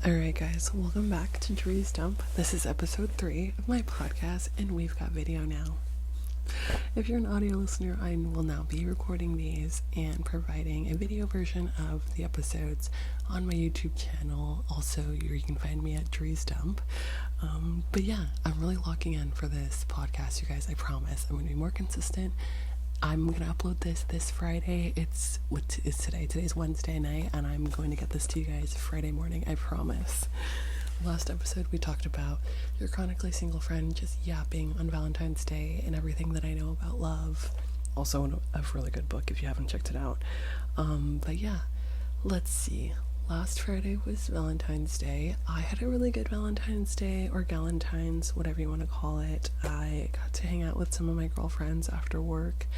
Alright guys, welcome back to Dree's Dump. This is episode 3 of my podcast and we've got video now. If you're an audio listener, I will now be recording these and providing a video version of the episodes on my YouTube channel. Also, you can find me at Dree's Dump. But yeah, I'm really locking in for this podcast, you guys. I promise. I'm going to be more consistent. I'm going to upload this Friday. What is today? Today's Wednesday night, and I'm going to get this to you guys Friday morning, I promise. Last episode, we talked about your chronically single friend just yapping on Valentine's Day and everything that I know about love. Also, a really good book if you haven't checked it out. But yeah, let's see. Last Friday was Valentine's Day. I had a really good Valentine's Day, or Galentine's, whatever you want to call it. I got to hang out with some of my girlfriends after work,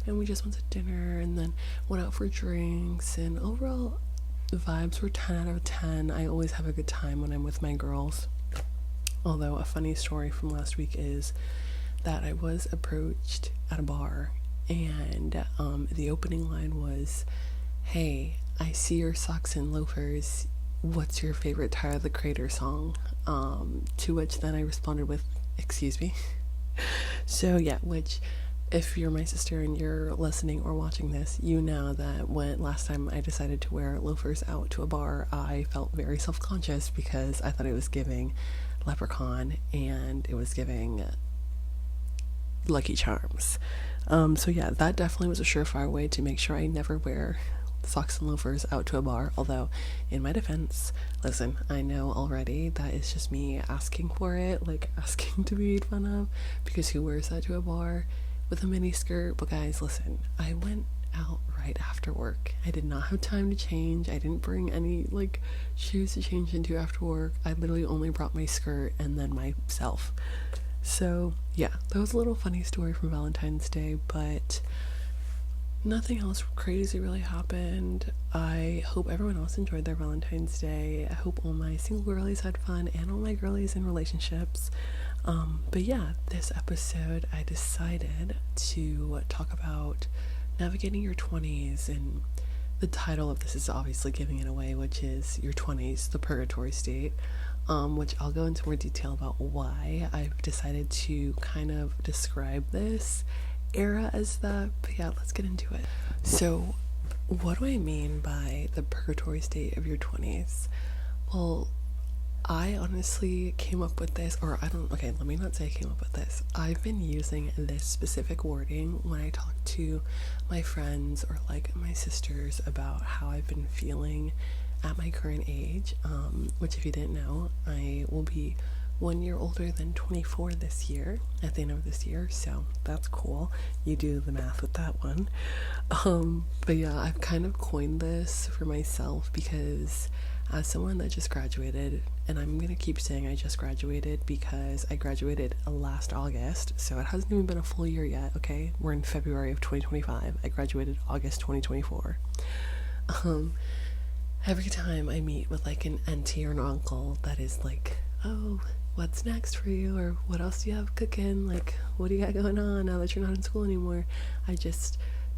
and we just went to dinner and then went out for drinks, and overall the vibes were 10 out of 10. I always have a good time when I'm with my girls. Although a funny story from last week is that I was approached at a bar, and the opening line was, "Hey, I see your socks and loafers. What's your favorite Tyler the Creator song?" To which then I responded with, "Excuse me." So yeah, which if you're my sister and you're listening or watching this, you know that when last time I decided to wear loafers out to a bar, I felt very self-conscious because I thought it was giving Leprechaun and it was giving Lucky Charms. So yeah, that definitely was a surefire way to make sure I never wear socks and loafers out to a bar. Although, in my defense, listen, I know already that is just me asking for it, like asking to be made fun of, because who wears that to a bar with a mini skirt? But guys, listen, I went out right after work. I did not have time to change. I didn't bring any shoes to change into after work. I literally only brought my skirt and then myself. So yeah, that was a little funny story from Valentine's Day, but nothing else crazy really happened. I hope everyone else enjoyed their Valentine's Day. I hope all my single girlies had fun and all my girlies in relationships. But yeah, this episode I decided to talk about navigating your 20s, and the title of this is obviously giving it away, which is your 20s, the Purgatory state, which I'll go into more detail about why I've decided to kind of describe this era as that. But yeah, let's get into it. So what do I mean by the purgatory state of your 20s? Well, I honestly came up with this, let me not say I came up with this. I've been using this specific wording when I talk to my friends or my sisters about how I've been feeling at my current age, which if you didn't know, I will be 1 year older than 24 this year, at the end of this year, so that's cool. You do the math with that one. But yeah, I've kind of coined this for myself because as someone that just graduated, and I'm gonna keep saying I just graduated because I graduated last August, so it hasn't even been a full year yet, okay? We're in February of 2025. I graduated August 2024. Every time I meet with an auntie or an uncle that is "Oh, what's next for you?" or "What else do you have cooking?" "What do you got going on now that you're not in school anymore?"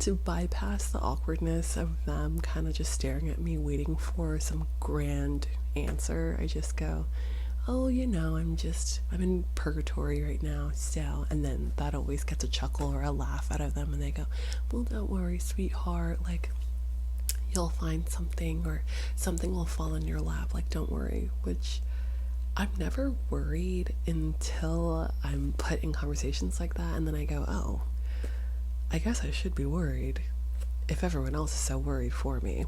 To bypass the awkwardness of them kind of just staring at me waiting for some grand answer, I just go, "Oh, I'm in purgatory right now, so," and then that always gets a chuckle or a laugh out of them, and they go, "Well, don't worry, sweetheart, you'll find something, or something will fall in your lap, don't worry," which I'm never worried until I'm put in conversations like that, and then I go, "Oh, I guess I should be worried if everyone else is so worried for me."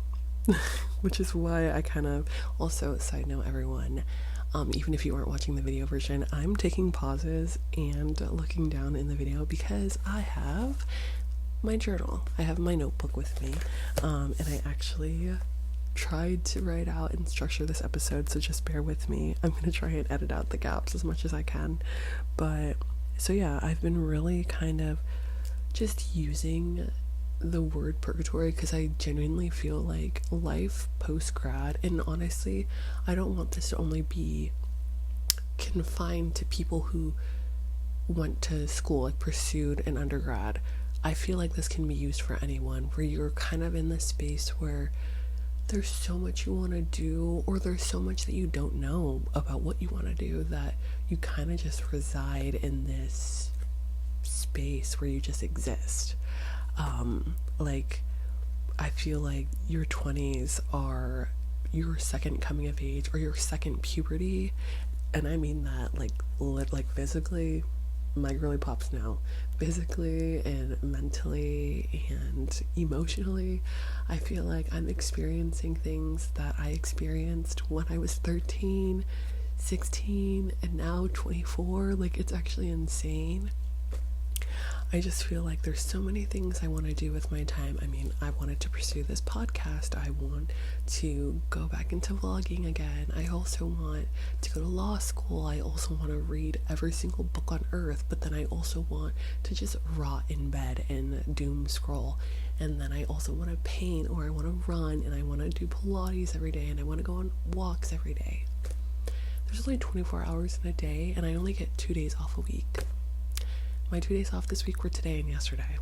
Which is why I kind of, also, side note everyone, even if you aren't watching the video version, I'm taking pauses and looking down in the video because I have my journal. I have my notebook with me, and I actually tried to write out and structure this episode, so just bear with me. I'm gonna try and edit out the gaps as much as I can. But so yeah, I've been really kind of just using the word purgatory because I genuinely feel like life post-grad, and honestly I don't want this to only be confined to people who went to school, pursued an undergrad. I feel like this can be used for anyone, where you're kind of in this space where there's so much you want to do, or there's so much that you don't know about what you want to do, that you kind of just reside in this space where you just exist. Like, I feel like your 20s are your second coming of age, or your second puberty, and I mean that like physically. My girly pops now, physically and mentally and emotionally. I feel like I'm experiencing things that I experienced when I was 13, 16, and now 24. Like, it's actually insane. I just feel like there's so many things I want to do with my time. I mean, I wanted to pursue this podcast. I want to go back into vlogging again. I also want to go to law school. I also want to read every single book on earth, but then I also want to just rot in bed and doom scroll. And then I also want to paint, or I want to run, and I want to do Pilates every day, and I want to go on walks every day. There's only 24 hours in a day, and I only get 2 days off a week. My 2 days off this week were today and yesterday.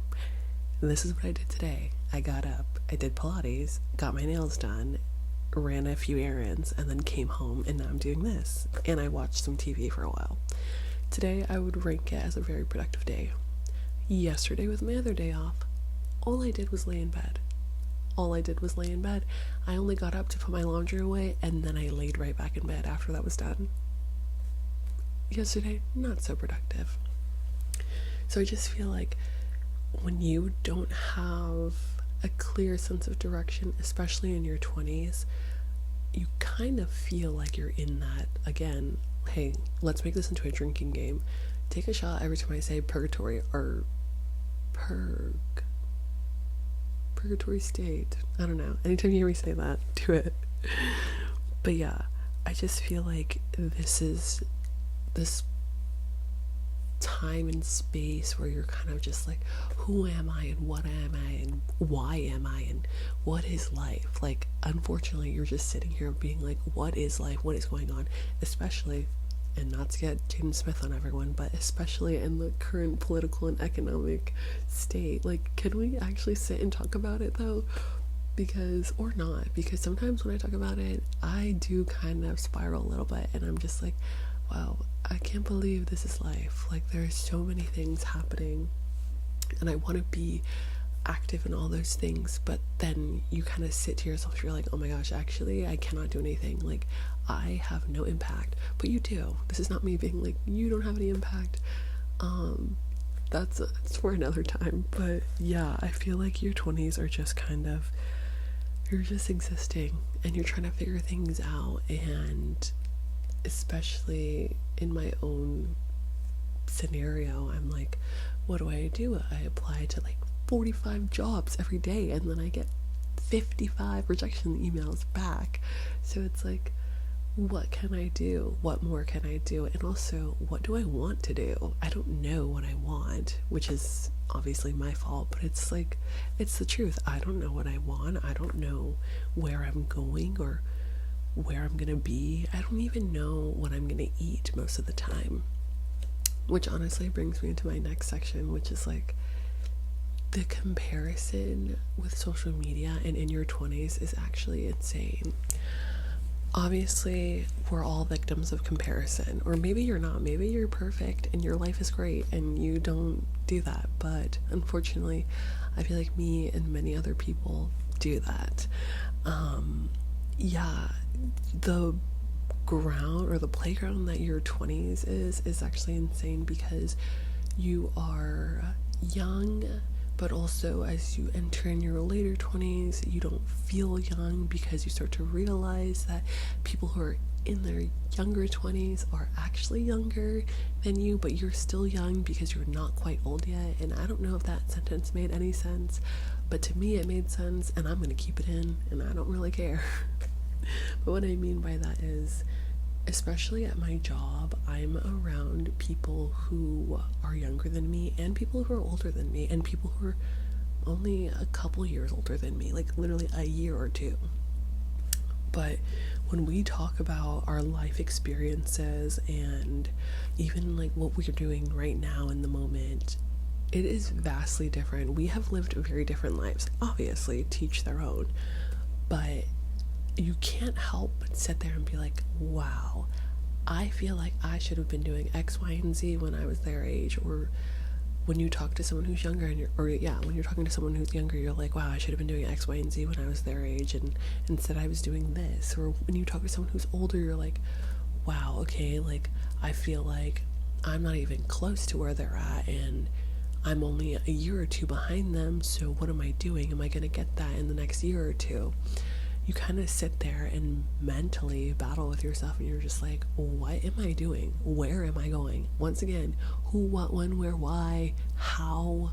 And this is what I did today. I got up, I did Pilates, got my nails done, ran a few errands, and then came home, and now I'm doing this. And I watched some TV for a while. Today I would rank it as a very productive day. Yesterday was my other day off. All I did was lay in bed. I only got up to put my laundry away, and then I laid right back in bed after that was done. Yesterday, not so productive. So I just feel like when you don't have a clear sense of direction, especially in your 20s, you kind of feel like you're in that, again, hey, let's make this into a drinking game. Take a shot every time I say purgatory, or purgatory state. I don't know. Anytime you hear me say that, do it. But yeah, I just feel like this time and space where you're kind of just like, who am I, and what am I, and why am I, and what is life? Like, unfortunately, you're just sitting here being like, what is life? What is going on? Especially, and not to get Jaden Smith on everyone, but especially in the current political and economic state. Like, can we actually sit and talk about it though? Because sometimes when I talk about it, I do kind of spiral a little bit, and I'm just like, wow, I can't believe this is life. Like, there's so many things happening, and I want to be active in all those things, but then you kind of sit to yourself, you're like, oh my gosh, actually I cannot do anything. Like, I have no impact. But you do. This is not me being like, you don't have any impact. That's for another time. But yeah, I feel like your 20s are just kind of, you're just existing, and you're trying to figure things out. And especially in my own scenario, I'm like, what do? I apply to like 45 jobs every day, and then I get 55 rejection emails back. So it's like, what can I do? What more can I do? And also, what do I want to do? I don't know what I want, which is obviously my fault, but it's like, it's the truth. I don't know what I want. I don't know where I'm going or where I'm gonna be. I don't even know what I'm gonna eat most of the time, which honestly brings me into my next section, which is like, the comparison with social media and in your 20s is actually insane. Obviously, we're all victims of comparison, or maybe you're not. Maybe you're perfect and your life is great and you don't do that. But unfortunately, I feel like me and many other people do that. Yeah, the ground or the playground that your 20s is actually insane, because you are young, but also as you enter in your later 20s, you don't feel young, because you start to realize that people who are in their younger 20s are actually younger than you, but you're still young because you're not quite old yet. And I don't know if that sentence made any sense, but to me it made sense, and I'm gonna keep it in, and I don't really care. But what I mean by that is, especially at my job, I'm around people who are younger than me, and people who are older than me, and people who are only a couple years older than me, like literally a year or two. But when we talk about our life experiences and even like what we're doing right now in the moment, it is vastly different. We have lived very different lives, obviously, to each their own, but you can't help but sit there and be like, wow, I feel like I should have been doing X, Y, and Z when I was their age. Or when you talk to someone who's younger when you're talking to someone who's younger, you're like, wow, I should have been doing X, Y, and Z when I was their age, and instead I was doing this. Or when you talk to someone who's older, you're like, wow, okay, like, I feel like I'm not even close to where they're at, and I'm only a year or two behind them, so what am I doing? Am I going to get that in the next year or two? You kind of sit there and mentally battle with yourself, and you're just like, what am I doing? Where am I going? Once again, who, what, when, where, why, how?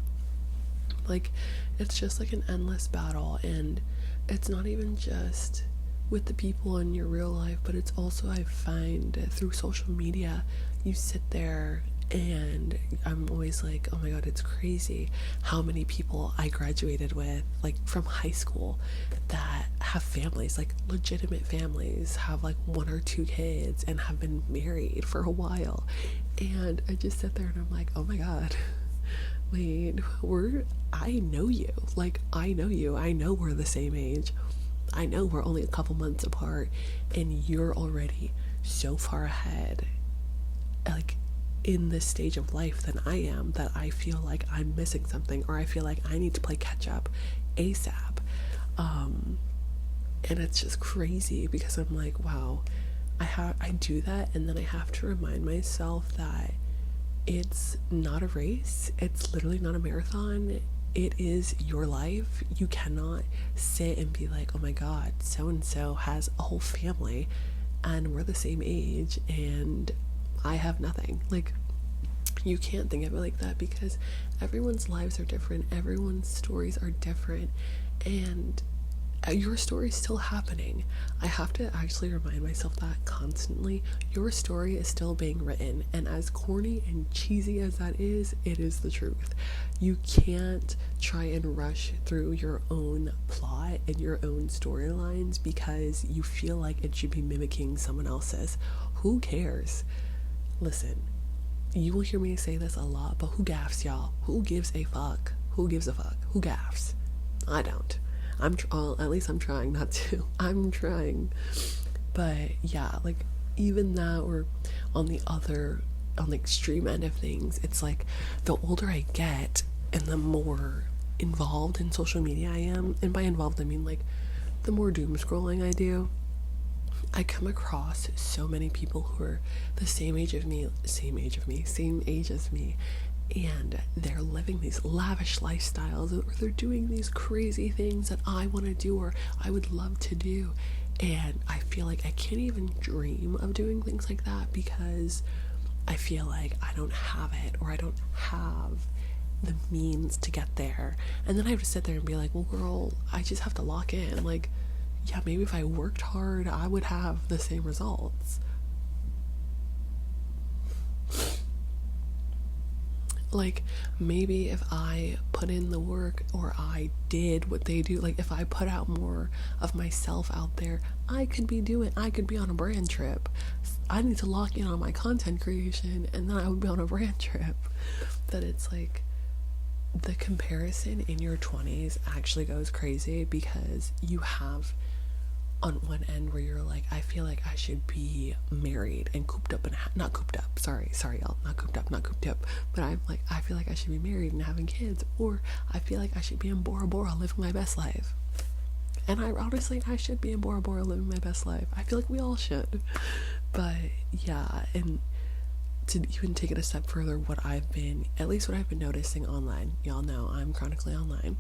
Like, it's just like an endless battle, and it's not even just with the people in your real life, but it's also, I find, through social media. You sit there and I'm always like, oh my god, it's crazy how many people I graduated with, like, from high school, that have families, like legitimate families, have like 1 or 2 kids, and have been married for a while. And I just sit there and I'm like, oh my god, wait, I know you. Like, I know you. I know we're the same age. I know we're only a couple months apart, and you're already so far ahead, like, in this stage of life than I am, that I feel like I'm missing something, or I feel like I need to play catch up ASAP. And it's just crazy, because I'm like, wow, I do that, and then I have to remind myself that it's not a race. It's literally not a marathon. It is your life. You cannot sit and be like, oh my god, so and so has a whole family and we're the same age and I have nothing. Like, you can't think of it like that, because everyone's lives are different, everyone's stories are different, and your story is still happening. I have to actually remind myself that constantly. Your story is still being written, and as corny and cheesy as that is, it is the truth. You can't try and rush through your own plot and your own storylines because you feel like it should be mimicking someone else's. Who cares? Listen, you will hear me say this a lot, but who gaffs, y'all? Who gives a fuck? Who gives a fuck? Who gaffs? I don't. At least I'm trying not to. I'm trying. But yeah, like, even that, or on the extreme end of things, it's like, the older I get and the more involved in social media I am, and by involved I mean, like, the more doom scrolling I do, I come across so many people who are the same age as me, and they're living these lavish lifestyles, or they're doing these crazy things that I want to do, or I would love to do, and I feel like I can't even dream of doing things like that, because I feel like I don't have it, or I don't have the means to get there. And then I have to sit there and be like, well, girl, I just have to lock in. Like, yeah, maybe if I worked hard, I would have the same results. Like, maybe if I put in the work, or I did what they do, like, if I put out more of myself out there, I could be on a brand trip. I need to lock in on my content creation, and then I would be on a brand trip. That it's like, the comparison in your 20s actually goes crazy, because you have on one end where you're like, I feel like I should be married and cooped up, and not cooped up, sorry y'all, not cooped up, but I'm like, I feel like I should be married and having kids, or I feel like I should be in Bora Bora living my best life. And I should be in Bora Bora living my best life. I feel like we all should. But yeah, and to even take it a step further, what I've been noticing online, y'all know I'm chronically online,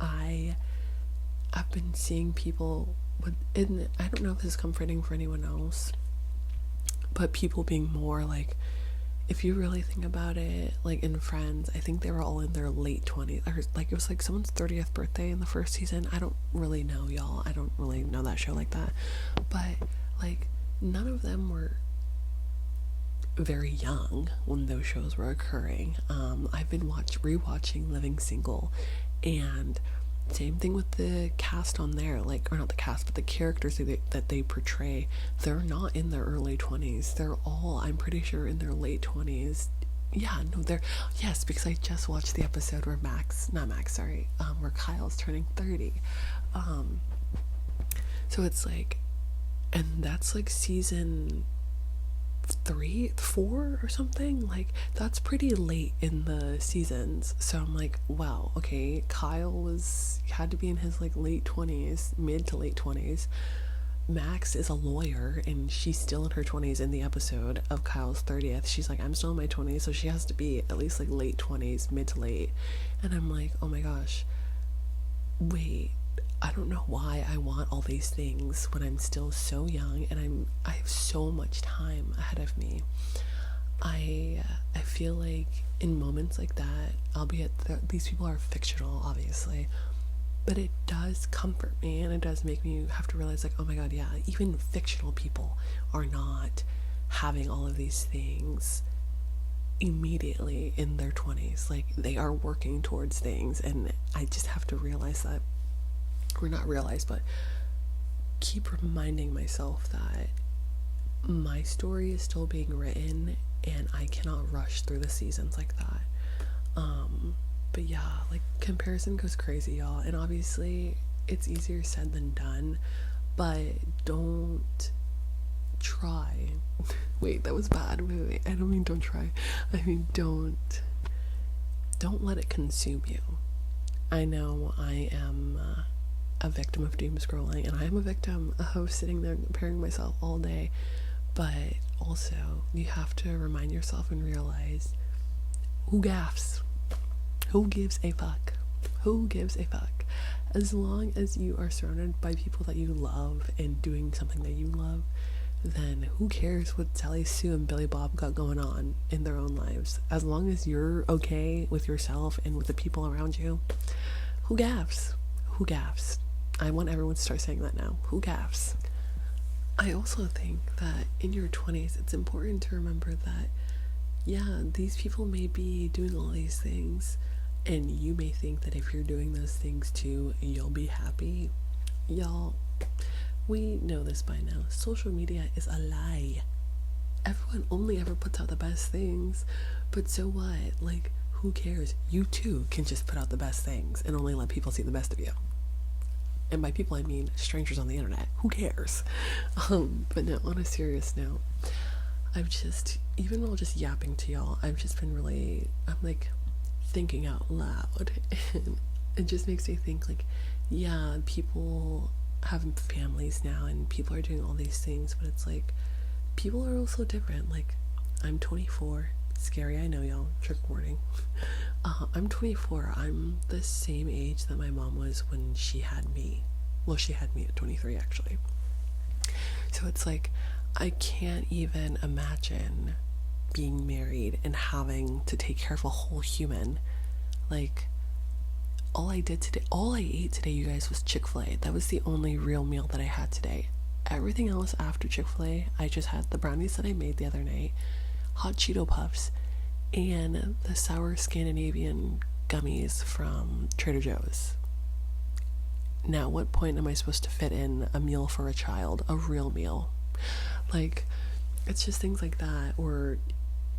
I've been seeing people and I don't know if this is comforting for anyone else, but people being more like, if you really think about it, like, in Friends, I think they were all in their late 20s, or like, it was like someone's 30th birthday in the first season. I don't really know, y'all. I don't really know that show like that, but like, none of them were very young when those shows were occurring. I've been rewatching Living Single, and same thing with the cast on there, like, or not the cast, but the characters that they portray, they're not in their early 20s. They're all, I'm pretty sure, in their late 20s. Yeah, no, yes, because I just watched the episode where where Kyle's turning 30. So it's like, and that's like season 3, 4 or something. Like, that's pretty late in the seasons. So I'm like, wow, okay, Kyle had to be in his like late 20s, mid to late 20s. Max is a lawyer and she's still in her 20s. In the episode of Kyle's 30th, she's like, I'm still in my 20s, so she has to be at least like late 20s, mid to late. And I'm like, oh my gosh, wait, I don't know why I want all these things when I'm still so young and I have so much time ahead of me. I feel like in moments like that, albeit these people are fictional, obviously, but it does comfort me, and it does make me have to realize, like, oh my god, yeah, even fictional people are not having all of these things immediately in their 20s. Like, they are working towards things, and I just have to realize that, or not realize, but keep reminding myself that my story is still being written, and I cannot rush through the seasons like that. But yeah, like, comparison goes crazy, y'all, and obviously it's easier said than done, but don't try. Wait, that was bad. Wait, I don't mean don't try. I mean don't let it consume you. I know I am a victim of doom scrolling, and I am a victim of sitting there comparing myself all day, but also you have to remind yourself and realize, who gaffs? Who gives a fuck? Who gives a fuck? As long as you are surrounded by people that you love and doing something that you love, then who cares what Sally Sue and Billy Bob got going on in their own lives? As long as you're okay with yourself and with the people around you, who gaffs? Who gaffs? I want everyone to start saying that now. Who gaffs? I also think that in your 20s, it's important to remember that, yeah, these people may be doing all these things, and you may think that if you're doing those things too, you'll be happy. Y'all, we know this by now. Social media is a lie. Everyone only ever puts out the best things, but so what? Like, who cares? You too can just put out the best things and only let people see the best of you. And by people, I mean strangers on the internet. Who cares? But no, on a serious note, I've just, even while just yapping to y'all, I've just been really, I'm like thinking out loud, and it just makes me think, like, yeah, people have families now and people are doing all these things, but it's like, people are also different. Like, I'm 24, scary, I know, y'all, trick warning. I'm 24, I'm the same age that my mom was when she had me. Well, she had me at 23, actually. So it's like, I can't even imagine being married and having to take care of a whole human. Like, all I ate today, you guys, was Chick-fil-A. That was the only real meal that I had today. Everything else after Chick-fil-A, I just had the brownies that I made the other night, hot Cheeto Puffs, and the sour Scandinavian gummies from Trader Joe's. Now, at what point am I supposed to fit in a meal for a child? A real meal? Like, it's just things like that. Or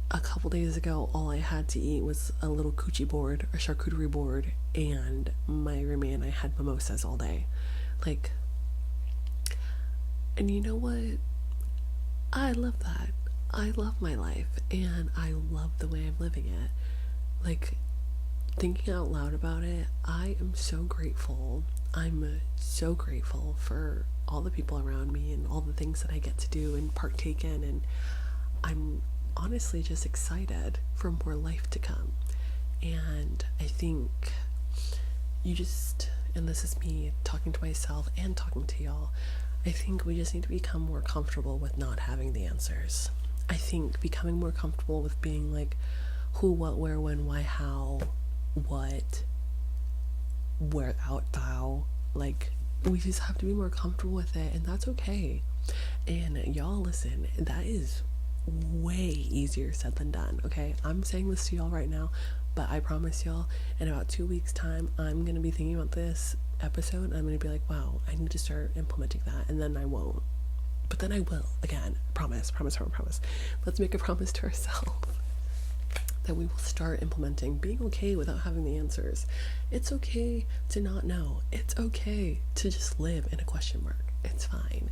a couple days ago, all I had to eat was a little charcuterie board, and my roommate and I had mimosas all day. Like, and you know what? I love that. I love my life, and I love the way I'm living it. Like, thinking out loud about it, I am so grateful. I'm so grateful for all the people around me and all the things that I get to do and partake in, and I'm honestly just excited for more life to come. And I think and this is me talking to myself and talking to y'all, I think we just need to become more comfortable with not having the answers. I think becoming more comfortable with being like, who, what, where, when, why, how, what, where, out, thou, like, we just have to be more comfortable with it, and that's okay. And y'all, listen, that is way easier said than done, okay? I'm saying this to y'all right now, but I promise y'all, in about 2 weeks time, I'm gonna be thinking about this episode, and I'm gonna be like, wow, I need to start implementing that, and then I won't, but then I will, again, promise. Let's make a promise to ourselves that we will start implementing being okay without having the answers. It's okay to not know. It's okay to just live in a question mark. It's fine.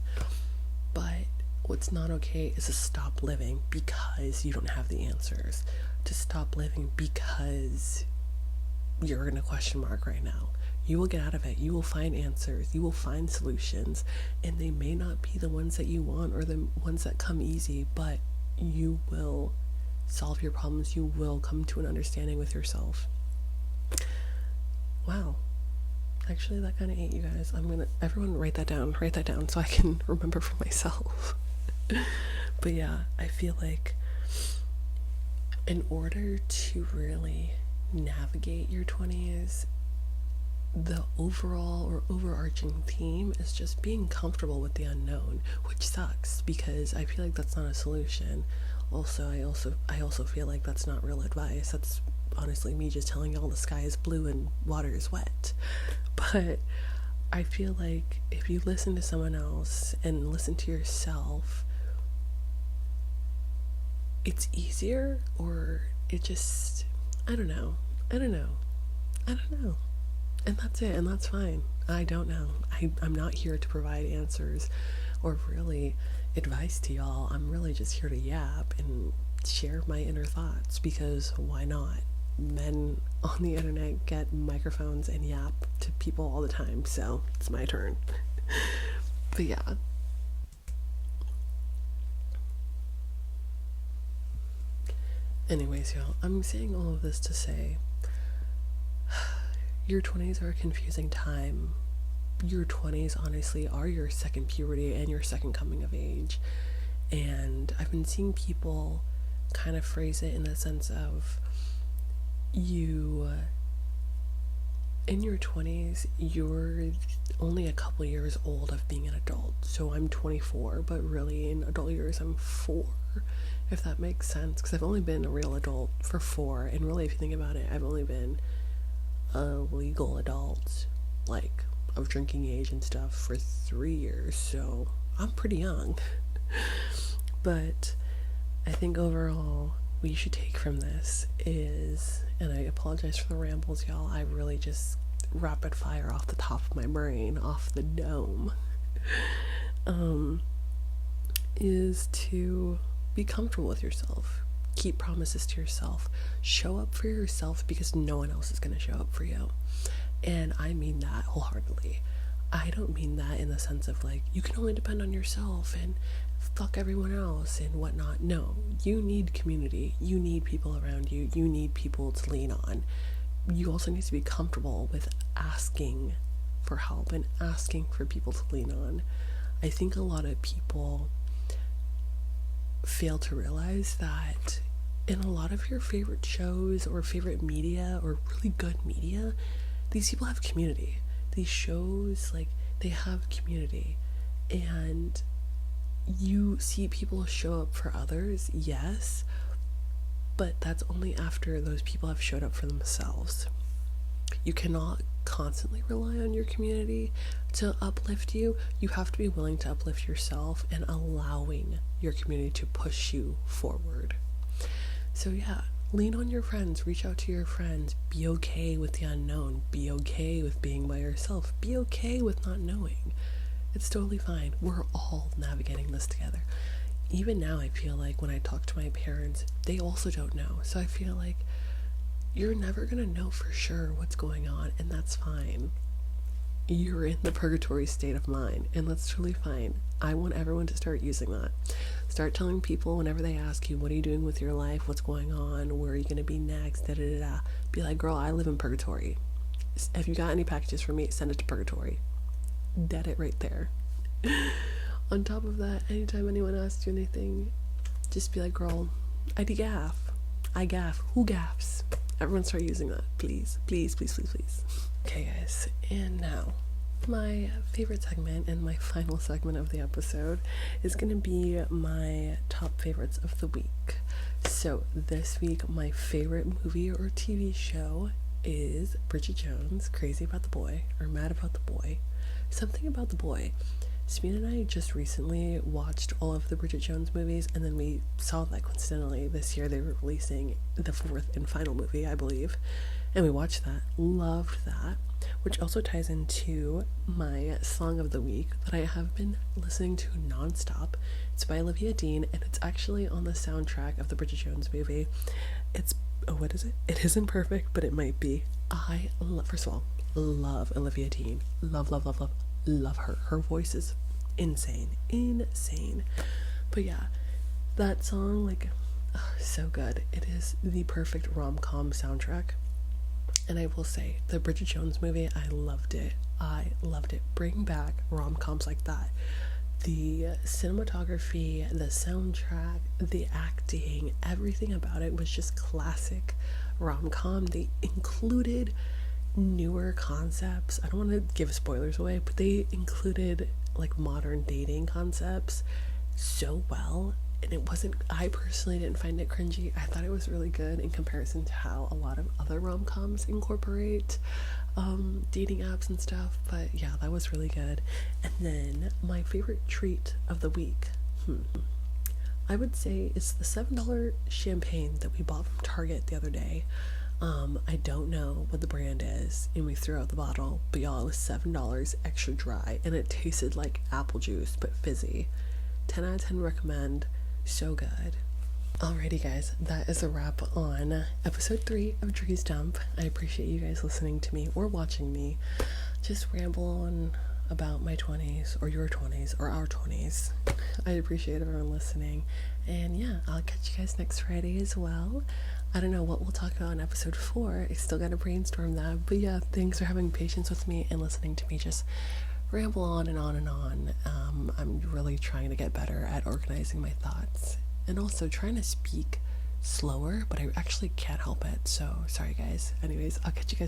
But what's not okay is to stop living because you don't have the answers. To stop living because you're in a question mark right now. You will get out of it. You will find answers. You will find solutions. And they may not be the ones that you want or the ones that come easy, but you will solve your problems. You will come to an understanding with yourself. Wow. Actually, that kind of ate you guys. Everyone write that down so I can remember for myself. But yeah, I feel like in order to really navigate your 20s, the overall or overarching theme is just being comfortable with the unknown, which sucks because I feel like that's not a solution. Also, I also feel like that's not real advice. That's honestly me just telling y'all the sky is blue and water is wet. But I feel like if you listen to someone else and listen to yourself, it's easier, or it just, I don't know. And that's it, and that's fine. I don't know. I'm not here to provide answers or really advice to y'all. I'm really just here to yap and share my inner thoughts, because why not? Men on the internet get microphones and yap to people all the time, so it's my turn. But yeah. Anyways, y'all, I'm saying all of this to say your 20s are a confusing time. Your 20s honestly are your second puberty and your second coming of age. And I've been seeing people kind of phrase it in the sense of, you in your 20s, you're only a couple years old of being an adult. So I'm 24, but really in adult years I'm 4, if that makes sense, because I've only been a real adult for 4, and really if you think about it, I've only been a legal adult, like of drinking age and stuff, for 3 years, so I'm pretty young. But I think overall what you should take from this is, and I apologize for the rambles, y'all, I really just rapid fire off the top of my brain, off the dome, is to be comfortable with yourself. Keep promises to yourself. Show up for yourself, because no one else is going to show up for you. And I mean that wholeheartedly. I don't mean that in the sense of like, you can only depend on yourself and fuck everyone else and whatnot. No, you need community. You need people around you. You need people to lean on. You also need to be comfortable with asking for help and asking for people to lean on. I think a lot of people fail to realize that in a lot of your favorite shows or favorite media or really good media, these people have community. These shows, like, they have community, and you see people show up for others, yes, but that's only after those people have showed up for themselves. You cannot constantly rely on your community to uplift you. You have to be willing to uplift yourself and allowing your community to push you forward. So yeah, lean on your friends, reach out to your friends, be okay with the unknown, be okay with being by yourself, be okay with not knowing. It's totally fine. We're all navigating this together. Even now, I feel like when I talk to my parents, they also don't know. So I feel like you're never gonna know for sure what's going on, and that's fine. You're in the purgatory state of mind, and that's totally fine. I want everyone to start using that. Start telling people whenever they ask you, what are you doing with your life? What's going on? Where are you going to be next? Da, da, da, da. Be like, girl, I live in purgatory. If you got any packages for me, send it to purgatory. Dead it right there. On top of that, anytime anyone asks you anything, just be like, girl, I gaff. I gaff. Who gaffs? Everyone start using that. Please, please, please, please, please. Okay, guys, and now my favorite segment and my final segment of the episode is going to be my top favorites of the week. So this week, my favorite movie or TV show is Bridget Jones' Crazy About the Boy, or Mad About the Boy. Something About the Boy. Smina and I just recently watched all of the Bridget Jones movies, and then we saw that coincidentally this year they were releasing the 4th and final movie, I believe, and we watched that, loved that. which also ties into my song of the week that I have been listening to nonstop. It's by Olivia Dean, and it's actually on the soundtrack of the Bridget Jones movie. What is it? It isn't perfect, but it might be. First of all, love Olivia Dean. Love her. Her voice is insane. But yeah, that song, like, so good. It is the perfect rom-com soundtrack. And I will say, the Bridget Jones movie, I loved it. Bring back rom-coms like that. The cinematography, the soundtrack, the acting, everything about it was just classic rom-com. They included newer concepts. I don't want to give spoilers away, but they included like modern dating concepts so well. And I personally didn't find it cringy. I thought it was really good in comparison to how a lot of other rom-coms incorporate dating apps and stuff. But yeah, that was really good. And then my favorite treat of the week, I would say it's the $7 champagne that we bought from Target the other day. I don't know what the brand is, and we threw out the bottle, but y'all, it was $7, extra dry, and it tasted like apple juice but fizzy. 10 out of 10 recommend. So good. Alrighty guys, that is a wrap on episode 3 of Dree's Dump. I appreciate you guys listening to me or watching me just ramble on about my 20s or your 20s or our 20s. I appreciate everyone listening, and yeah, I'll catch you guys next Friday as well. I don't know what we'll talk about in episode 4. I still gotta brainstorm that, but yeah, thanks for having patience with me and listening to me just ramble on and on and on. I'm really trying to get better at organizing my thoughts and also trying to speak slower, but I actually can't help it, so sorry guys. Anyways, I'll catch you guys